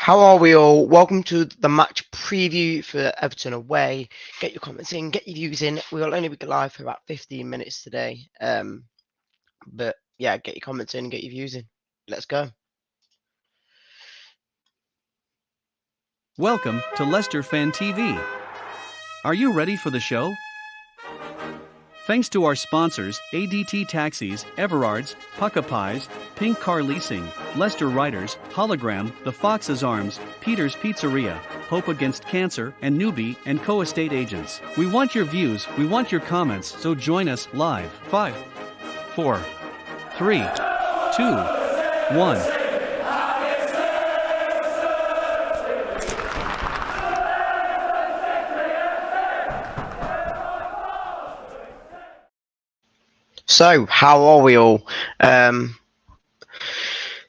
How are we all? Welcome to the match preview for Everton away. Get your comments in, get your views in. We will only be live for about 15 minutes today. But yeah, get your comments in, get your views in. Let's go. Welcome to Leicester Fan TV. Are you ready for the show? Thanks to our sponsors, ADT Taxis, Everards, Pucka Pies, Pink Car Leasing, Leicester Riders, Hologram, The Fox's Arms, Peter's Pizzeria, Hope Against Cancer, and Newbie and Co-Estate Agents. We want your views, we want your comments, so join us live. 5, 4, 3, 2, 1. So, how are we all?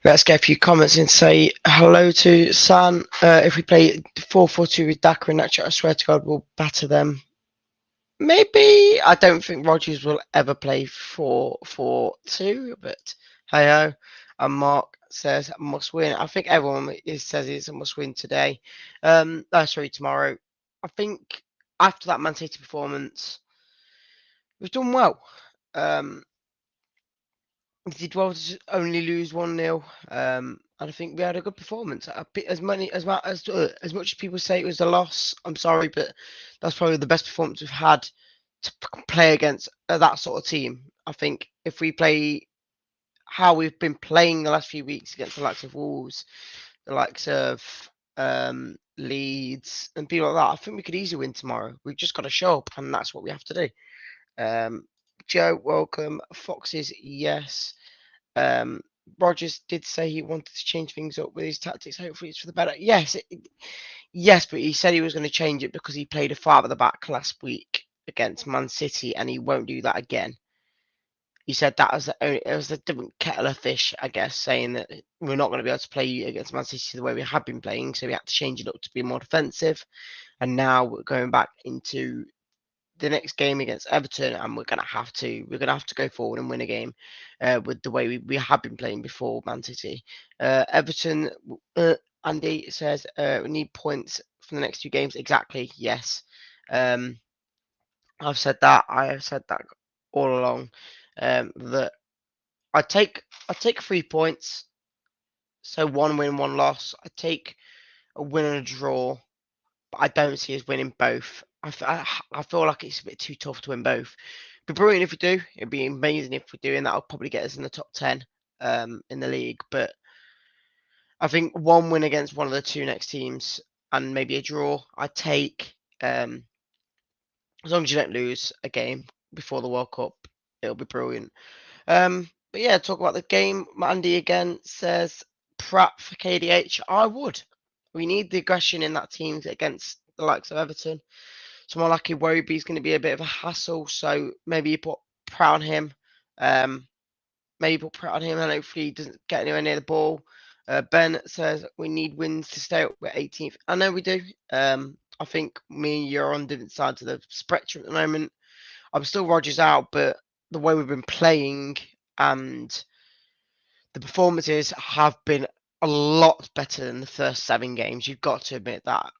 Let's get a few comments and say hello to San. If we play 4-4-2 with Daka and Nacho, I swear to God, we'll batter them. Maybe. I don't think Rodgers will ever play 4-4-2, but hey ho. And Mark says must win. I think everyone says it's a must win today. Tomorrow. I think after that Man City performance, we've done well. We did well to only lose 1-0. And I think we had a good performance. As much as people say it was a loss, I'm sorry, but that's probably the best performance we've had to play against that sort of team. I think if we play how we've been playing the last few weeks against the likes of Wolves, the likes of Leeds, and people like that, I think we could easily win tomorrow. We've just got to show up, and that's what we have to do. Joe, welcome. Foxes, yes. Rodgers did say he wanted to change things up with his tactics. Hopefully, it's for the better. Yes, but he said he was going to change it because he played a five at the back last week against Man City, and he won't do that again. He said that was it was a different kettle of fish, I guess, saying that we're not going to be able to play against Man City the way we have been playing, so we had to change it up to be more defensive. And now we're going back into the next game against Everton, and we're gonna have to go forward and win a game with the way we have been playing before Man City. Everton, Andy says we need points from the next two games. Exactly, yes. I've said that. I have said that all along. That I take 3 points, so 1 win, 1 loss. I take a win and a draw, but I don't see us winning both. I feel like it's a bit too tough to win both. It'd be brilliant if we do. It'd be amazing if we do, and that'll probably get us in the top 10 in the league. But I think 1 win against one of the 2 next teams and maybe a draw, I take. As long as you don't lose a game before the World Cup, it'll be brilliant. But yeah, talk about the game. Andy again says Pratt for KDH. I would. We need the aggression in that team against the likes of Everton. Someone like Iwobi is going to be a bit of a hassle, so maybe you put Pratt on him. And hopefully he doesn't get anywhere near the ball. Ben says we need wins to stay up with 18th. I know we do. I think me and you are on different sides of the spectrum at the moment. I'm still Rodgers out, but the way we've been playing and the performances have been a lot better than the first 7 games. You've got to admit that.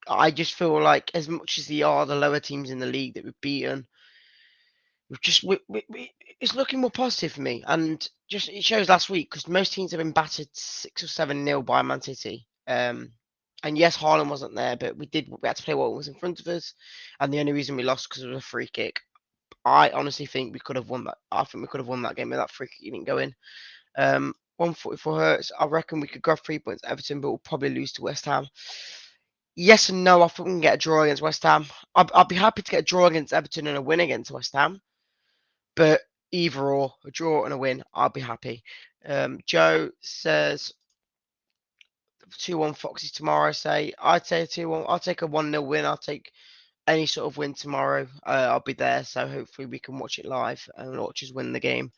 I just feel like as much as they are the lower teams in the league that we've beaten, it's looking more positive for me. And just it shows last week because most teams have been battered 6 or 7-0 by Man City. And yes, Haaland wasn't there, but we had to play what was in front of us. And the only reason we lost because it was a free kick. I honestly think we could have won that. I think we could have won that game with that free kick didn't go in. 144 Hertz. I reckon we could grab 3 points Everton, but we'll probably lose to West Ham. Yes and no. I think we can get a draw against West Ham. I'd be happy to get a draw against Everton and a win against West Ham. But either or, a draw and a win, I'll be happy. Joe says 2-1 Foxes tomorrow. I'd say 2-1. I'll take a 1-0 win. I'll take any sort of win tomorrow. I'll be there, so hopefully we can watch it live and watch us win the game.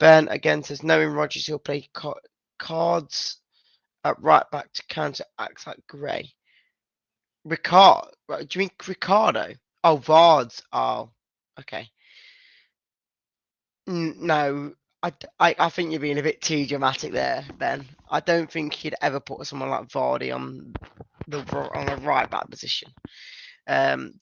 Ben again says, knowing Rodgers, he'll play cards at right back to counter acts like Gray. Ricardo, do you mean Ricardo? Oh, Vards. Oh, okay. No, I think you're being a bit too dramatic there, Ben. I don't think he'd ever put someone like Vardy on the right back position.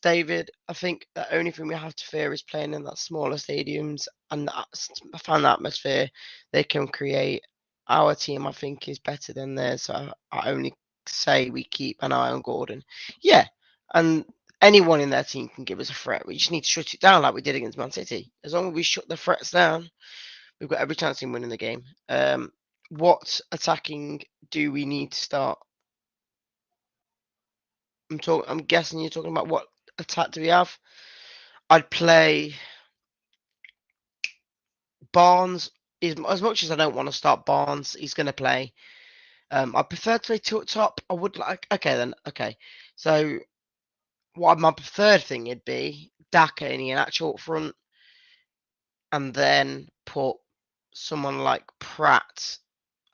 David, I think the only thing we have to fear is playing in that smaller stadiums and that fan atmosphere they can create. Our team, I think, is better than theirs. So I only say we keep an eye on Gordon. Yeah, and anyone in their team can give us a threat. We just need to shut it down like we did against Man City. As long as we shut the threats down, we've got every chance in winning the game. What attacking do we need to start? I'm guessing you're talking about what attack do we have? I'd play Barnes. As much as I don't want to start Barnes, he's going to play. I prefer to play two up top. I would like. Okay, then. Okay. So, what my preferred thing would be Daka and Iheanacho up front, and then put someone like Pratt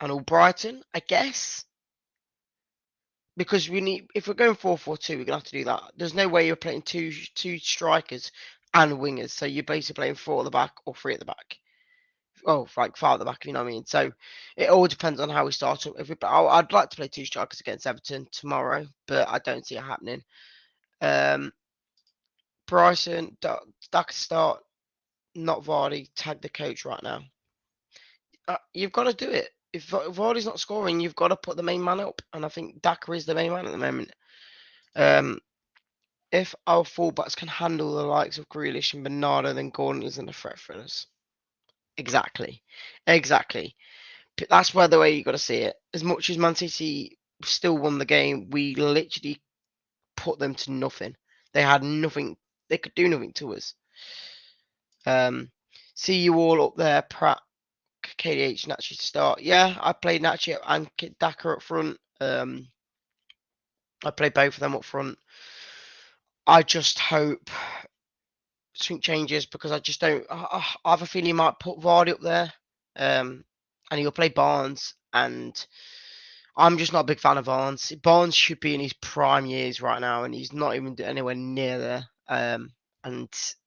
and Albrighton, I guess. Because we need, if we're going 4-4-2, we're gonna have to do that. There's no way you're playing two strikers and wingers, so you're basically playing four at the back or three at the back. Oh, like far at the back, if you know what I mean. So it all depends on how we start. I'd like to play two strikers against Everton tomorrow, but I don't see it happening. Bryson, that could start. Not Vardy. Tag the coach right now. You've got to do it. If Vardy's not scoring, you've got to put the main man up, and I think Daka is the main man at the moment. If our fullbacks can handle the likes of Grealish and Bernardo, then Gordon isn't a threat for us. Exactly. Exactly. That's where the way you got to see it. As much as Man City still won the game, we literally put them to nothing. They had nothing. They could do nothing to us. See you all up there, Pratt, KDH, Nachi to start. Yeah, I played Nachi and Daka up front. I played both of them up front. I just hope something changes because I just don't. I have a feeling he might put Vardy up there, and he'll play Barnes. And I'm just not a big fan of Barnes. Barnes should be in his prime years right now, and he's not even anywhere near there. And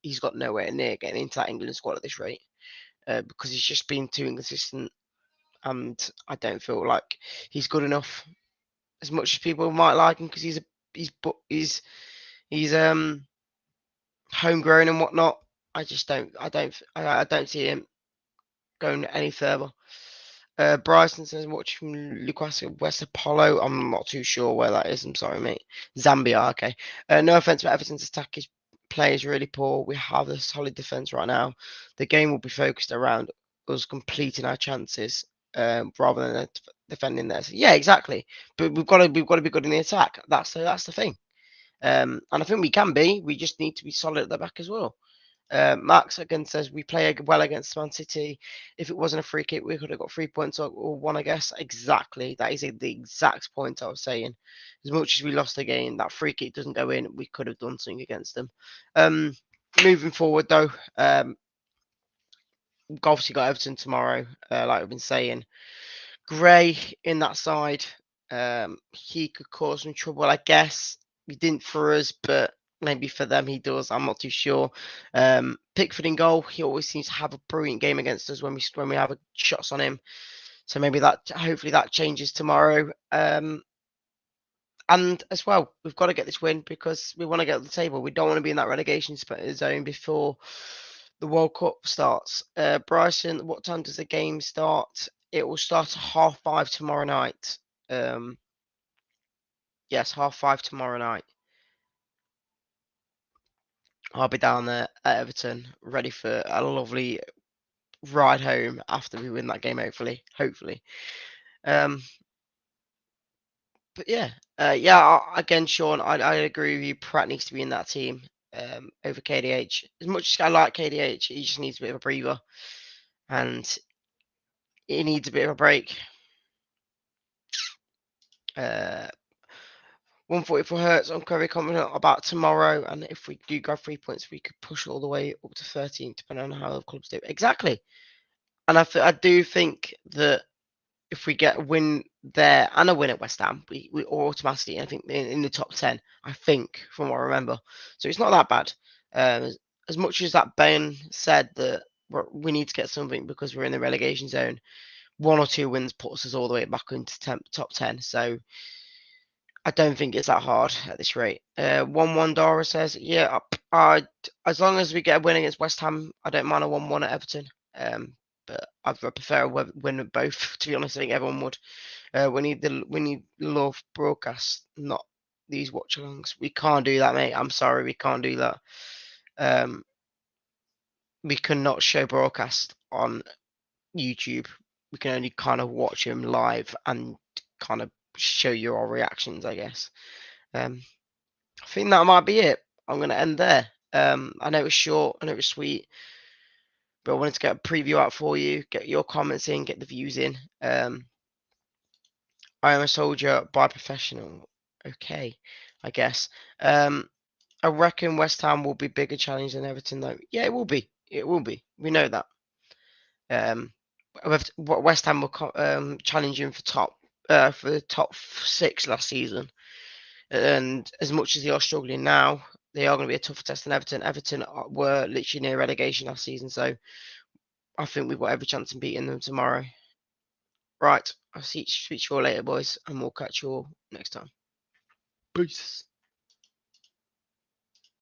he's got nowhere near getting into that England squad at this rate because he's just been too inconsistent. And I don't feel like he's good enough as much as people might like him because he's homegrown and whatnot. I just don't see him going any further. Bryson says watching Lucas West Apollo. I'm not too sure where that is. I'm sorry, mate. Zambia, okay. No offense, but Everton's attack is play is really poor. We have a solid defense right now. The game will be focused around us completing our chances rather than defending there. So, yeah, exactly. But we've got to be good in the attack. That's the thing. And I think we can be. We just need to be solid at the back as well. Max again says we play well against Man City. If it wasn't a free kick, we could have got 3 points or one, I guess. Exactly. That is the exact point I was saying. As much as we lost the game, that free kick doesn't go in. We could have done something against them. Moving forward, though, we've obviously got Everton tomorrow, like we've been saying. Gray in that side, he could cause some trouble, I guess. He didn't for us, but maybe for them he does. I'm not too sure. Pickford in goal. He always seems to have a brilliant game against us when we have shots on him. So maybe hopefully that changes tomorrow. And as well, we've got to get this win because we want to get at the table. We don't want to be in that relegation zone before the World Cup starts. Bryson, what time does the game start? It will start at 5:30 tomorrow night. Yes, 5:30 tomorrow night. I'll be down there at Everton, ready for a lovely ride home after we win that game. Hopefully. But yeah, again, Sean, I agree with you. Pratt needs to be in that team over KDH. As much as I like KDH, he just needs a bit of a breather, and he needs a bit of a break. 144 Hertz. I'm very confident about tomorrow, and if we do grab 3 points, we could push all the way up to 13, depending on how the clubs do. Exactly, and I do think that if we get a win there and a win at West Ham, we automatically, I think, in the top 10. I think, from what I remember, so it's not that bad. As much as that Ben said that we need to get something because we're in the relegation zone. 1 or 2 wins puts us all the way back into top 10. So I don't think it's that hard at this rate. 1-1 Dara says, yeah, as long as we get a win against West Ham, I don't mind a 1-1 at Everton. But I'd prefer a win at both. To be honest, I think everyone would. We need love broadcast, not these watch-alongs. We can't do that, mate. I'm sorry, we can't do that. We cannot show broadcast on YouTube. We can only kind of watch them live and kind of show you our reactions, I guess. I think that might be it. I'm going to end there. I know it's short, I know it's sweet, but I wanted to get a preview out for you, get your comments in, get the views in. I am a soldier by professional. Okay, I guess. I reckon West Ham will be bigger challenge than Everton, though. Yeah, it will be. It will be. We know that. West Ham were challenging for the top 6 last season, and as much as they are struggling now, they are going to be a tougher test than Everton. Everton were literally near relegation last season, so I think we've got every chance of beating them tomorrow. Right, I'll speak to you all later, boys, and we'll catch you all next time. Peace.